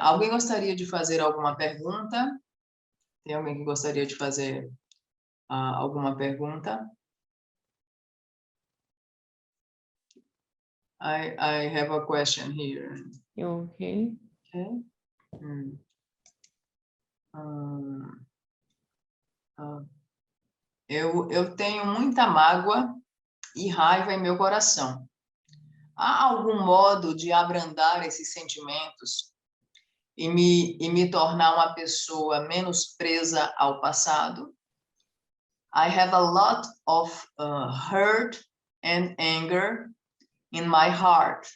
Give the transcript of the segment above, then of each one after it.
Alguém gostaria de fazer alguma pergunta? Tem alguém que gostaria de fazer alguma pergunta? I have a question here. Okay. Okay. Eu tenho muita mágoa e raiva em meu coração. Há algum modo de abrandar esses sentimentos e me tornar uma pessoa menos presa ao passado? I have a lot of hurt and anger in my heart.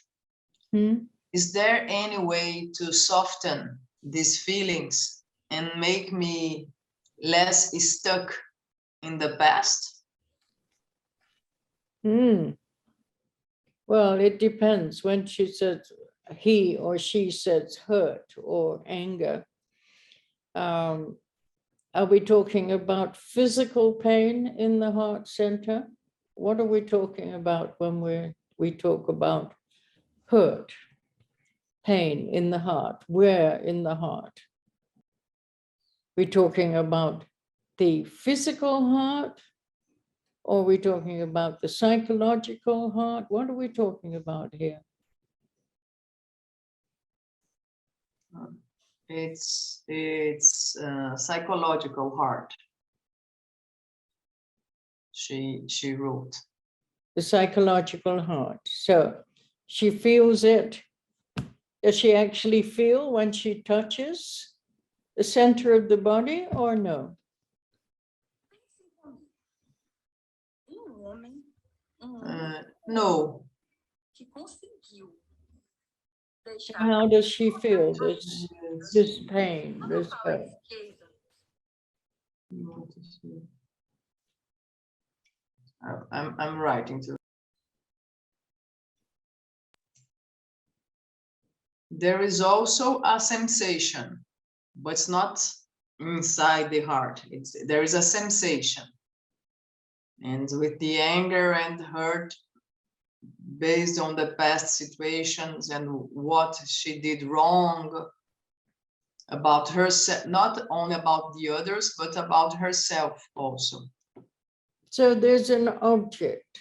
Is there any way to soften these feelings and make me less stuck in the past? Well, it depends. When she says he or she says hurt or anger, are we talking about physical pain in the heart center? What are we talking about when we talk about hurt, pain in the heart? Where in the heart? We're talking about the physical heart, or are we talking about the psychological heart? What are we talking about here? It's psychological heart. She wrote. The psychological heart. So she feels it. Does she actually feel when she touches the center of the body or no? No. How does she feel this pain, this hurt? I'm writing to. There is also a sensation, but it's not inside the heart. There is a sensation. And with the anger and hurt, based on the past situations and what she did wrong about herself, not only about the others, but about herself also. So there's an object.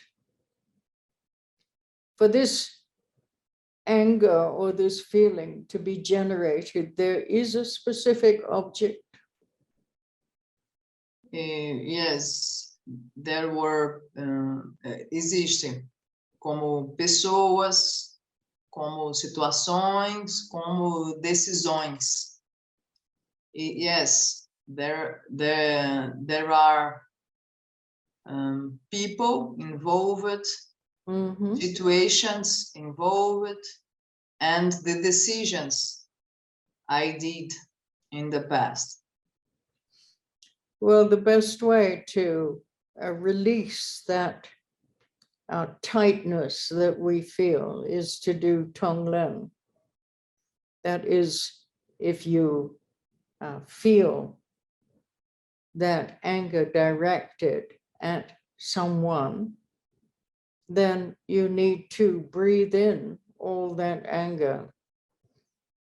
For this anger or this feeling to be generated, there is a specific object. Yes, there were, existem como pessoas, como situações, como decisões. Yes, there are people involved, situations involved, and the decisions I did in the past. Well, the best way to release that tightness that we feel is to do Tonglen. That is, if you feel that anger directed at someone, then you need to breathe in all that anger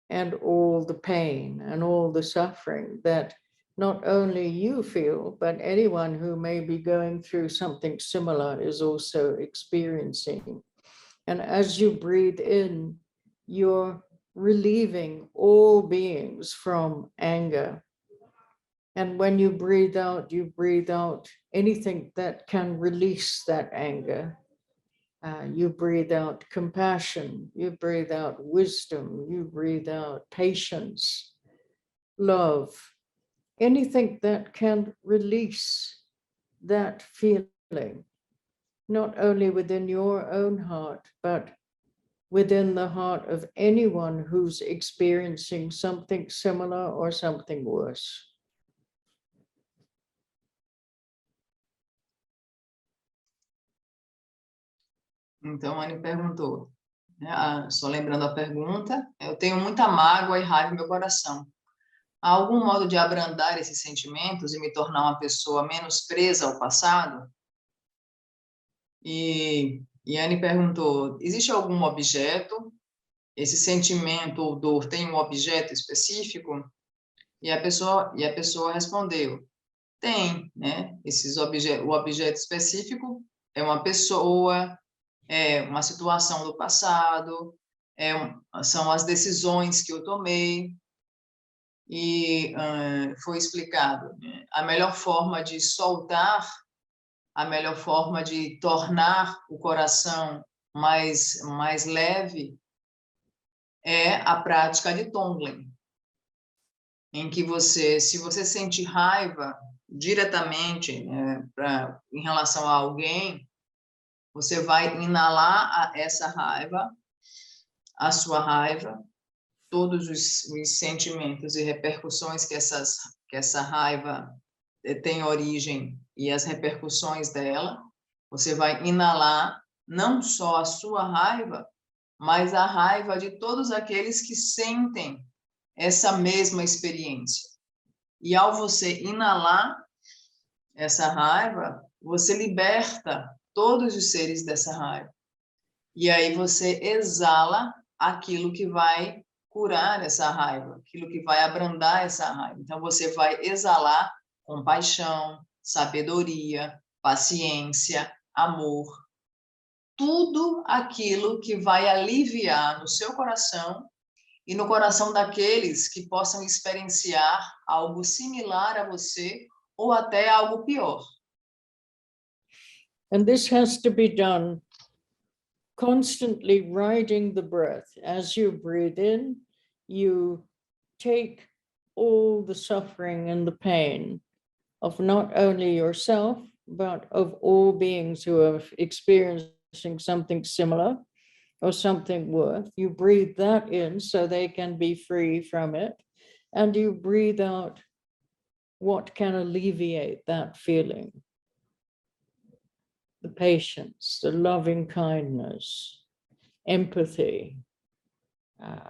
and all the pain and all the suffering that not only you feel, but anyone who may be going through something similar is also experiencing. And as you breathe in, you're relieving all beings from anger. And when you breathe out anything that can release that anger. You breathe out compassion, you breathe out wisdom, you breathe out patience, love, anything that can release that feeling, not only within your own heart, but within the heart of anyone who's experiencing something similar or something worse. Então, a Anne perguntou, né, só lembrando a pergunta, eu tenho muita mágoa e raiva no meu coração. Há algum modo de abrandar esses sentimentos e me tornar uma pessoa menos presa ao passado? E Anne perguntou, existe algum objeto esse sentimento ou dor tem um objeto específico? E a pessoa respondeu, tem, né? O objeto específico é uma pessoa, é uma situação do passado, são as decisões que eu tomei. E foi explicado, né? A melhor forma de soltar, a melhor forma de tornar o coração mais leve é a prática de Tonglen, em que se você sente raiva diretamente, né, em relação a alguém, você vai inalar essa raiva, a sua raiva, todos os sentimentos e repercussões que essa raiva tem origem e as repercussões dela. Você vai inalar não só a sua raiva, mas a raiva de todos aqueles que sentem essa mesma experiência. E ao você inalar essa raiva, você liberta todos os seres dessa raiva. E aí você exala aquilo que vai curar essa raiva, aquilo que vai abrandar essa raiva. Então você vai exalar compaixão, sabedoria, paciência, amor. Tudo aquilo que vai aliviar no seu coração e no coração daqueles que possam experienciar algo similar a você ou até algo pior. And this has to be done constantly, riding the breath. As you breathe in, you take all the suffering and the pain of not only yourself, but of all beings who are experiencing something similar or something worse. You breathe that in so they can be free from it, and you breathe out what can alleviate that feeling. The patience, the loving kindness, empathy,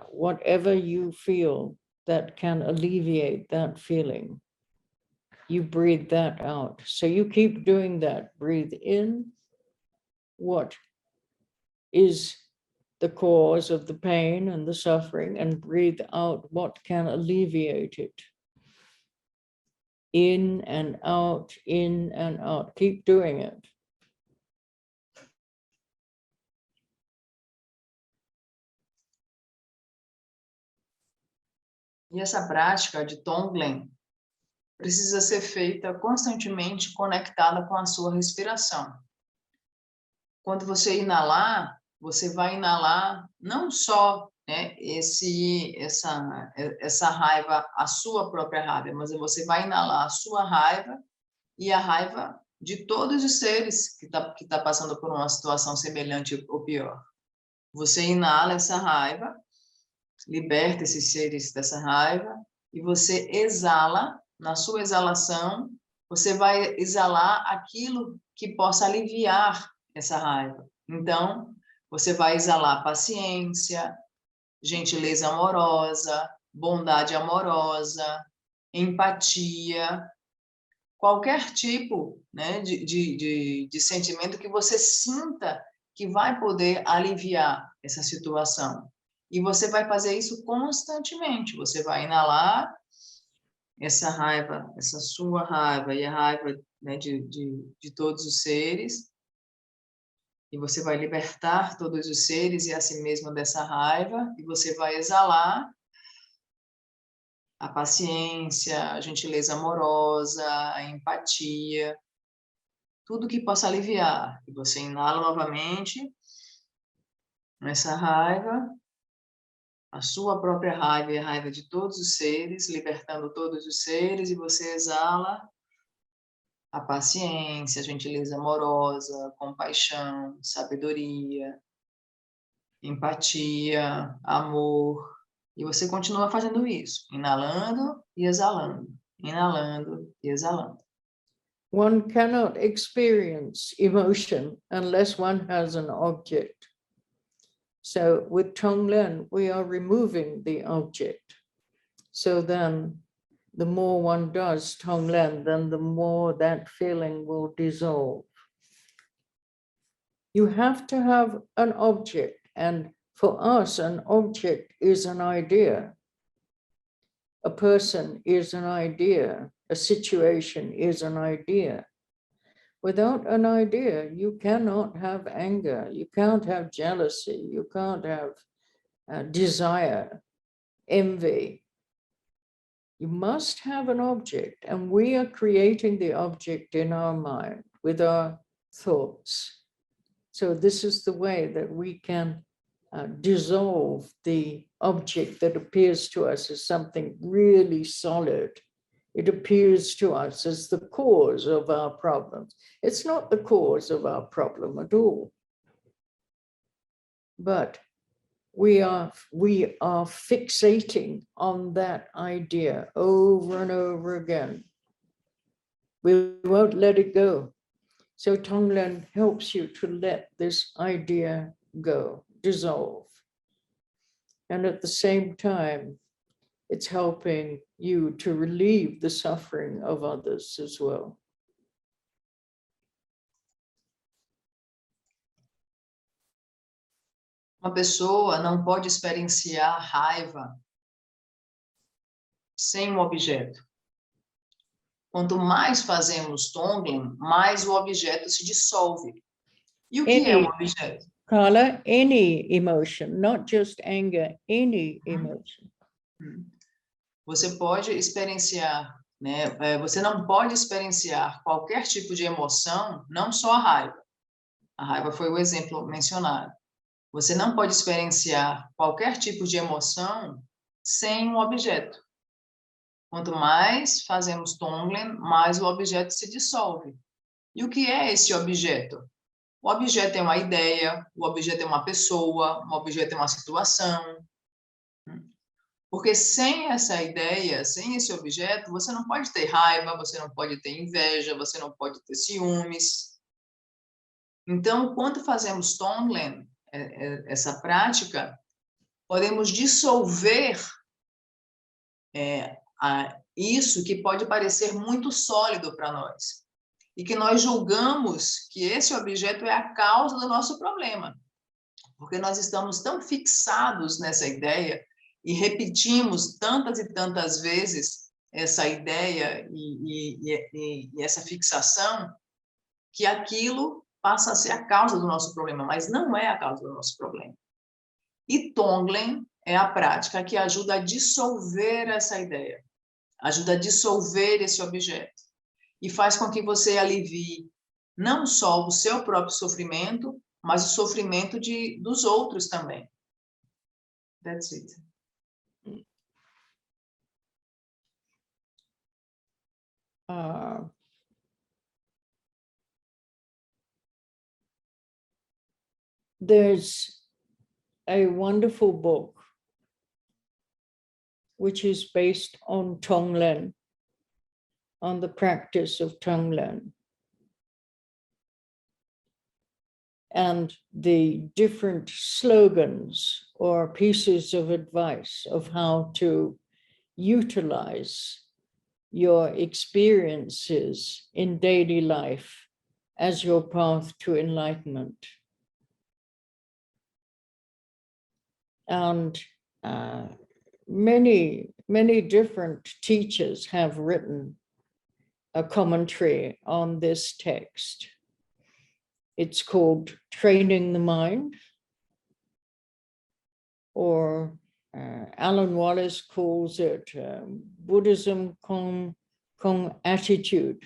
whatever you feel that can alleviate that feeling, you breathe that out. So you keep doing that. Breathe in what is the cause of the pain and the suffering, and breathe out what can alleviate it. In and out, in and out. Keep doing it. E essa prática de Tonglen precisa ser feita constantemente conectada com a sua respiração. Quando você inalar, você vai inalar não só, né, essa raiva, a sua própria raiva, mas você vai inalar a sua raiva e a raiva de todos os seres que tá passando por uma situação semelhante ou pior. Você inala essa raiva, liberta esses seres dessa raiva e você exala. Na sua exalação, você vai exalar aquilo que possa aliviar essa raiva. Então, você vai exalar paciência, gentileza amorosa, bondade amorosa, empatia, qualquer tipo, né, de sentimento que você sinta que vai poder aliviar essa situação. E você vai fazer isso constantemente. Você vai inalar essa raiva, essa sua raiva e a raiva, né, de todos os seres. E você vai libertar todos os seres e a si mesmo dessa raiva. E você vai exalar a paciência, a gentileza amorosa, a empatia, tudo que possa aliviar. E você inala novamente essa raiva, a sua própria raiva e a raiva de todos os seres, libertando todos os seres, e você exala a paciência, a gentileza amorosa, a compaixão, sabedoria, empatia, amor. E você continua fazendo isso, inalando e exalando, inalando e exalando. One cannot experience emotion unless one has an object. So with Tonglen, we are removing the object. So then the more one does Tonglen, then the more that feeling will dissolve. You have to have an object, and For us, an object is an idea. A person is an idea. A situation is an idea. Without an idea, you cannot have anger. You can't have jealousy. You can't have desire, envy. You must have an object, and we are creating the object in our mind with our thoughts. So this is the way that we can dissolve the object that appears to us as something really solid. It appears to us as the cause of our problems. It's not the cause of our problem at all. But we are fixating on that idea over and over again. We won't let it go. So Tonglen helps you to let this idea go, dissolve. And at the same time, it's helping you to relieve the suffering of others as well. Uma pessoa não pode experienciar raiva sem um objeto. Quanto mais fazemos Tonglen, mais o objeto se dissolve. E o que é um objeto? Carla, any emotion, not just anger, any emotion. Você pode experienciar, né? Você não pode experienciar qualquer tipo de emoção, não só a raiva. A raiva foi o exemplo mencionado. Você não pode experienciar qualquer tipo de emoção sem um objeto. Quanto mais fazemos Tonglen, mais o objeto se dissolve. E o que é esse objeto? O objeto é uma ideia, o objeto é uma pessoa, o objeto é uma situação. Porque sem essa ideia, sem esse objeto, você não pode ter raiva, você não pode ter inveja, você não pode ter ciúmes. Então, quando fazemos Tonglen, essa prática, podemos dissolver isso que pode parecer muito sólido para nós. E que nós julgamos que esse objeto é a causa do nosso problema. Porque nós estamos tão fixados nessa ideia e repetimos tantas e tantas vezes essa ideia e essa fixação, que aquilo passa a ser a causa do nosso problema, mas não é a causa do nosso problema. E Tonglen é a prática que ajuda a dissolver essa ideia, ajuda a dissolver esse objeto, e faz com que você alivie não só o seu próprio sofrimento, mas o sofrimento dos outros também. That's it. There's a wonderful book which is based on Tonglen, on the practice of Tonglen, and the different slogans or pieces of advice of how to utilize your experiences in daily life as your path to enlightenment. And many different teachers have written a commentary on this text. It's called Training the Mind, or Alan Wallace calls it Buddhism com attitude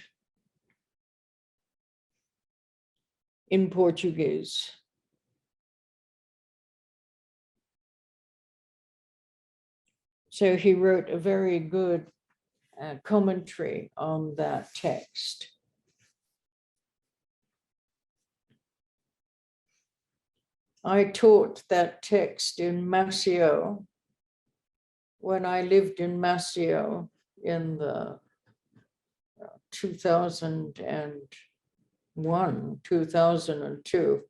in Portuguese. So he wrote a very good commentary on that text. I taught that text in Maceo when I lived in Maceo in the 2001, 2002.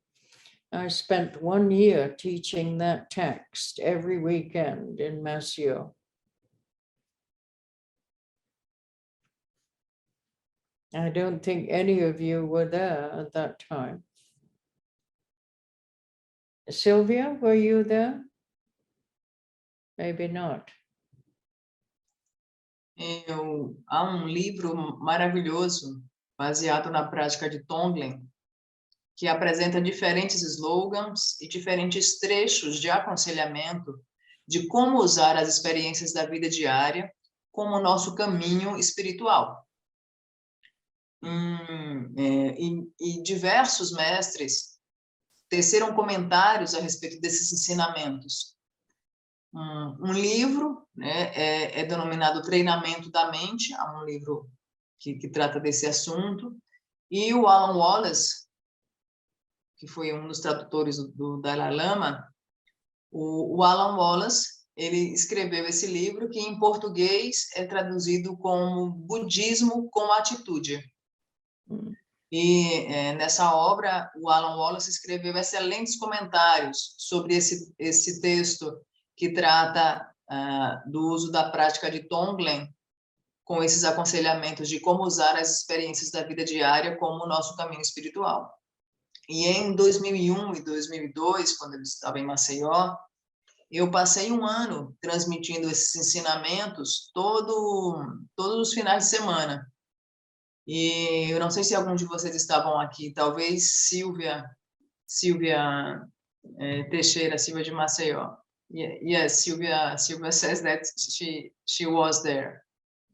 I spent 1 year teaching that text every weekend in Maceo. I don't think any of you were there at that time. Sylvia, were you there? Maybe not. Há um livro maravilhoso, baseado na prática de Tonglen, que apresenta diferentes slogans e diferentes trechos de aconselhamento de como usar as experiências da vida diária como nosso caminho espiritual. E diversos mestres teceram comentários a respeito desses ensinamentos. Um livro, né, é denominado Treinamento da Mente, é um livro que trata desse assunto, e o Alan Wallace, que foi um dos tradutores do Dalai Lama, o Alan Wallace, ele escreveu esse livro que em português é traduzido como Budismo com Atitude. E nessa obra, o Alan Wallace escreveu excelentes comentários sobre esse texto que trata do uso da prática de Tonglen, com esses aconselhamentos de como usar as experiências da vida diária como o nosso caminho espiritual. E em 2001 e 2002, quando eu estava em Maceió, eu passei um ano transmitindo esses ensinamentos todos os finais de semana. E eu não sei se algum de vocês estavam aqui, talvez Silvia Teixeira, Silvia de Maceió. Yes, Silvia says that she was there.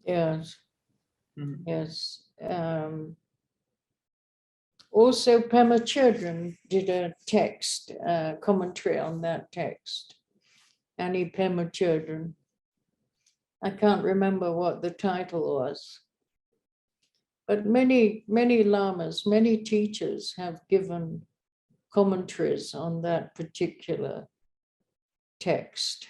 Yes. Yes. Also, Pema Children did a text, commentary on that text. Annie Pema Children. I can't remember what the title was. But many lamas, many teachers have given commentaries on that particular text.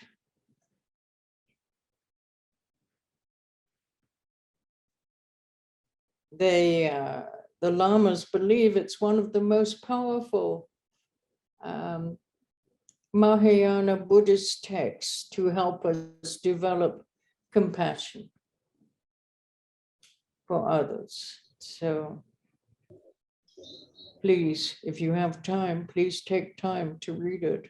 The lamas believe it's one of the most powerful Mahayana Buddhist texts to help us develop compassion for others. So please, if you have time, please take time to read it.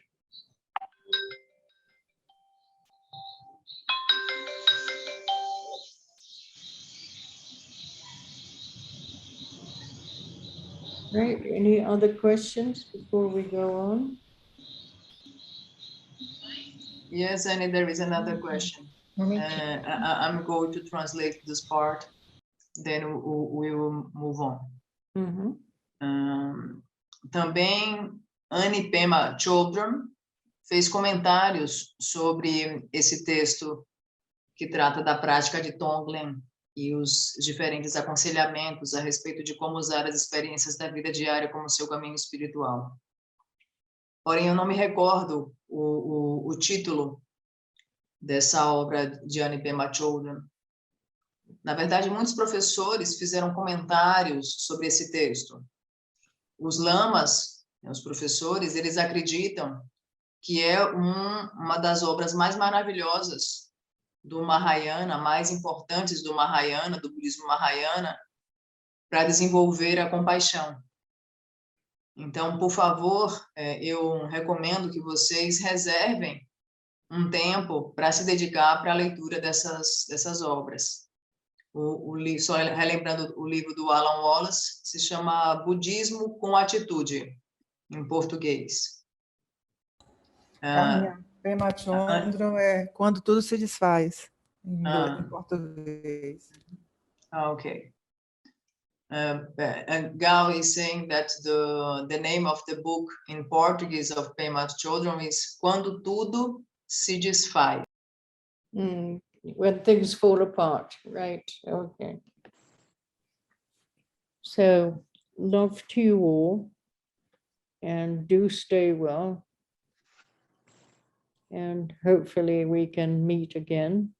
Right, any other questions before we go on? Yes, and there is another question. I'm going to translate this part, then we will move on. Também Ani Pema Chözom fez comentários sobre esse texto que trata da prática de Tonglen e os diferentes aconselhamentos a respeito de como usar as experiências da vida diária como seu caminho espiritual. Porém, eu não me recordo o título dessa obra de Ani Pema Chözom. Na verdade, muitos professores fizeram comentários sobre esse texto. Os lamas, os professores, eles acreditam que é uma das obras mais maravilhosas do Mahayana, mais importantes do Mahayana, do budismo Mahayana, para desenvolver a compaixão. Então, por favor, eu recomendo que vocês reservem um tempo para se dedicar para a leitura dessas obras. Só relembrando, o livro do Alan Wallace se chama Budismo com Atitude, em português. Pema Chözom é Quando Tudo Se Desfaz, em português. Okay. Gal is saying that the name of the book in Portuguese of Pema Chözom is Quando Tudo Se Desfaz. When things fall apart, right? Okay. So, love to you all, and do stay well. And hopefully we can meet again.